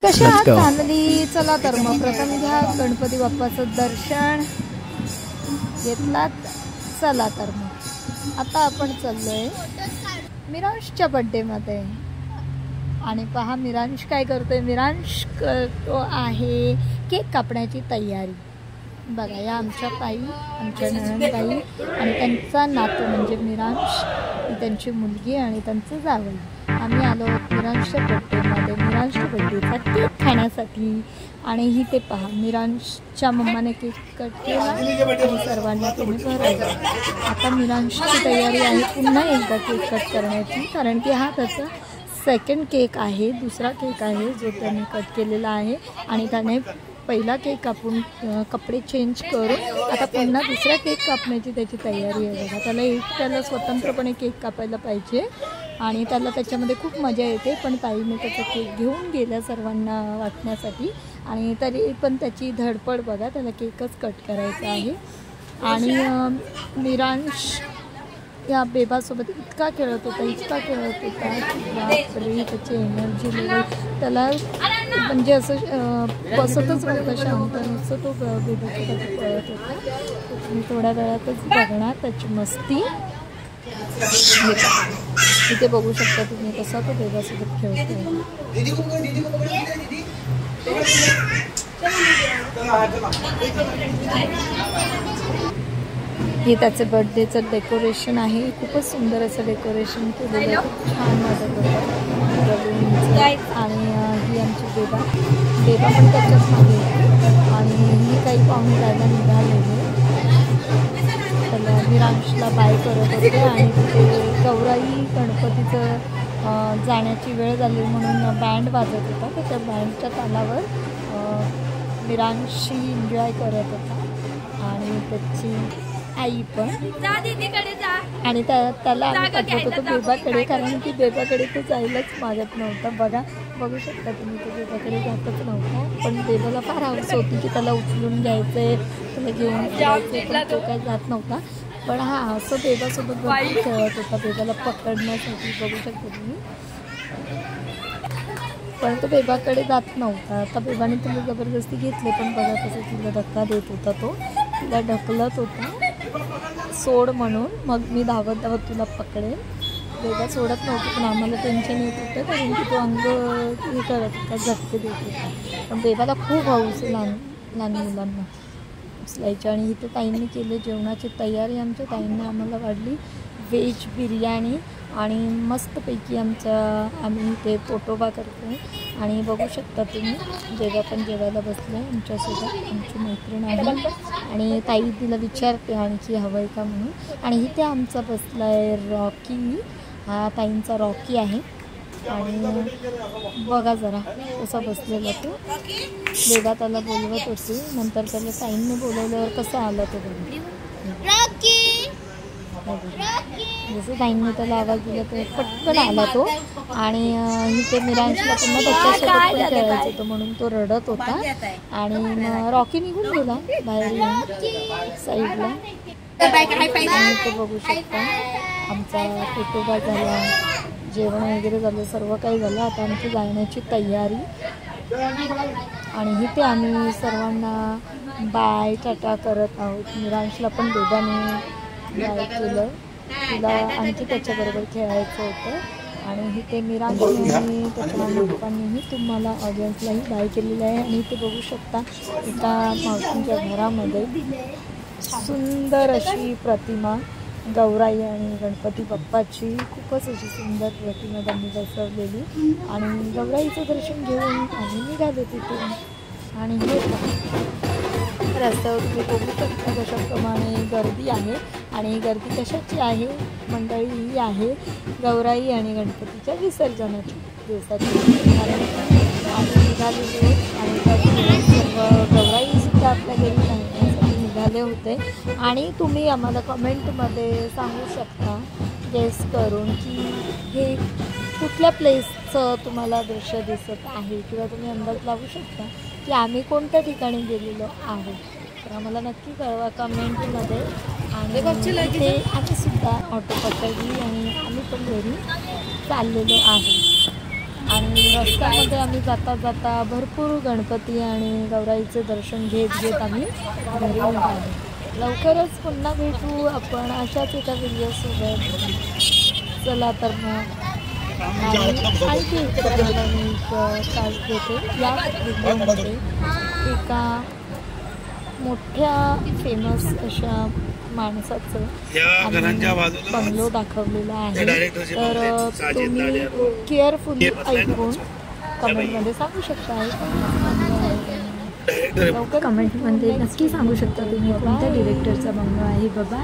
कशा आहात फॅमिली? चला तर मग प्रथम घ्या गणपती बाप्पाचं दर्शन घेतलात. चला तर मग आता आपण चाललोय मिरांशच्या बर्थडे मध्ये. आणि पहा मिरांश काय करतोय. मिरांश करतो आहे केक कापण्याची तयारी. बघा या आमच्या ताई, आमच्या नणंदबाई आणि त्यांचा नातू म्हणजे मिरांश, त्यांची मुलगी आणि त्यांचं जावई. आम्ही आलो मिरांशच्या बर्थडेमध्ये, मिरांशच्या बर्थडेचा केक खाण्यासाठी. आणि ही ते पहा मिरांशच्या मम्माने केक कट केला आणि सर्वांना तुम्ही भरवलं. आता मिरांशची तयारी आहे पुन्हा एकदा केक कट करण्याची, कारण की हा त्याचा सेकंड केक आहे, दुसरा केक आहे जो त्याने कट केलेला आहे. आणि त्याने पहिला केक कापून कपडे चेंज करून आता पुन्हा दुसरा केक कापण्याची त्याची तयारी आहे. बघा त्याला स्वतंत्रपणे केक कापायला पाहिजे आणि त्याला त्याच्यामध्ये खूप मजा येते. पण ताईने त्याचा केक घेऊन गेला सर्वांना वाटण्यासाठी आणि तरी पण त्याची धडपड बघा, त्याला केकच कट करायचा आहे. आणि मिरांश या बेबासोबत इतका खेळत होता बापरे, त्याची एनर्जी लेवल त्याला म्हणजे असं बसतच नव्हतं, शांत नसतं तो बेबासोबत पळत होता. तुम्ही थोड्या वेळातच बघणार त्याची मस्ती. इथे बघू शकता तुम्ही कसा तो बेबासोबत खेळतो. हे त्याचं बर्थडेचं डेकोरेशन आहे. खूपच सुंदर असं डेकोरेशन केलेलं आहे, खूप छान वाटत होतं. आणि ही आमची बेबा पण त्याच्याच मागे आणि ही काही पाहुणे जायला निघालेले. त्याला मिरांशला बाय करत होते आणि तिथे गौराई गणपतीचं जाण्याची वेळ झाली म्हणून बँड वाजत होता. तर त्या बँडच्या तालावर मिरांशी एन्जॉय करत होता आणि त्याची आई पण. आणि त्याला आम्ही पाठवत होतो बेबाकडे, कारण की बेबाकडे तो जायलाच मागत नव्हता. बघू शकता तुम्ही, तो बेबाकडे जातच नव्हता. पण बेबाला फार हौस होती की त्याला उचलून घ्यायचंय, त्याला घेऊन जायचंय, पण तो काय जात नव्हता. पण हा असं बेबासोबत भरपूर खेळत होता बेबाला पकडण्यासाठी, बघू शकता तुम्ही. पण तो बेबाकडे जात नव्हता. आता बेबाने तिला जबरदस्ती घेतले, पण बघा तसं तिला धक्का देत होता, तो तिला ढकलत होता सोड म्हणून. मग मी धावत तुला पकडेल. बेबा सोडत नव्हतं, पण आम्हाला टेन्शन येत होतं कारण की तो अंग हे करत होता, झटके देत होता. पण बेबाला खूप हौस लहान मुलांना उचलायची. आणि इथे ताईंनी केले जेवणाची तयारी. आमच्या ताईंनी आम्हाला वाढली व्हेज बिर्याणी आणि मस्तपैकी आम्ही ते पोटोबा करतो. आणि बघू शकता तुम्ही जेव्हा पण जेवायला बसले आमच्यासोबत आमची मैत्रीण आहे. आणि ताई तिला विचारते आणखी हवं आहे का म्हणून. आणि इथे आमचा बसला आहे रॉकी, हा ताईंचा रॉकी आहे. आणि बघा जरा कसा बसलेला तो. बेबा त्याला बोलवत होती, नंतर त्याला ताईंनी बोलवल्यावर कसा आला तो बघा. जसं ताईंनी त्याला आवाज दिला तर पटकन आला तो. आणि इथे मिरांशला पुन्हा त्याच्यासोबत पण खेळायचं होतं म्हणून तो रडत होता. आणि रॉकी निघून गेला बाहेर साईडला. आणि ते बघू शकता आमचा पोटोबा झाला, जेवण वगैरे झालं, सर्व काही झालं. आता आमची जाण्याची तयारी. आणि इथे आम्ही सर्वांना बाय टाटा करत आहोत. मिरांशला पण बेबाने बाय केलं, तिला आणखी त्याच्याबरोबर खेळायचं होतं. आणि इथे मिरांशने त्याच्या पप्पांनीही तुम्हाला ऑडियन्सलाही बाय केलेलं आहे. आणि इथे बघू शकता एका मावशींच्या घरामध्ये सुंदर अशी प्रतिमा गौराई आणि गणपती बाप्पाची, खूपच अशी सुंदर प्रतिमा त्यांनी बसवलेली. आणि गौराईचं दर्शन घेऊन आम्ही निघालो तिथून. आणि हे रस्त्यावर तुम्ही बघू शकता कशाप्रमाणे गर्दी आहे. आणि गर्दी कशाची आहे मंडळी, ही आहे गौराई आणि गणपतीच्या विसर्जनाची दिवसाची. आम्ही निघालेलो आणि सर्व गौराईसुद्धा आपल्या घरी जाण्यासाठी निघाले होते. आणि तुम्ही आम्हाला कमेंटमध्ये सांगू शकता गेस करून की हे कुठल्या प्लेसचं तुम्हाला दृश्य दिसत आहे, किंवा तुम्ही अंदाज लावू शकता की आम्ही कोणत्या ठिकाणी गेलेलो आहोत. तर आम्हाला नक्की कळवा कमेंटमध्ये. आणि ते आम्हीसुद्धा ऑटो पकडली आणि आम्ही पण घरी चाललेलो आहे. आणि रस्त्यामध्ये आम्ही जाता जाता भरपूर गणपती आणि गौराईचे दर्शन घेत घेत आम्ही घरी निघालो. लवकरच पुन्हा भेटू आपण अशाच एका व्हिडिओसोबत. चला तर मग आणखी एक तुम्हाला मी तास देते. या व्हिडिओमध्ये एका मोठ्या फेमस अशा माणसाचं बंगलो दाखवलेला आहे. तर तुम्ही केअरफुली ऐकून कमेंटमध्ये सांगू शकता. लवकर कमेंटमध्ये नक्की सांगू शकता तुम्ही कोणत्या डिरेक्टरचा बंगलो आहे. बाबा.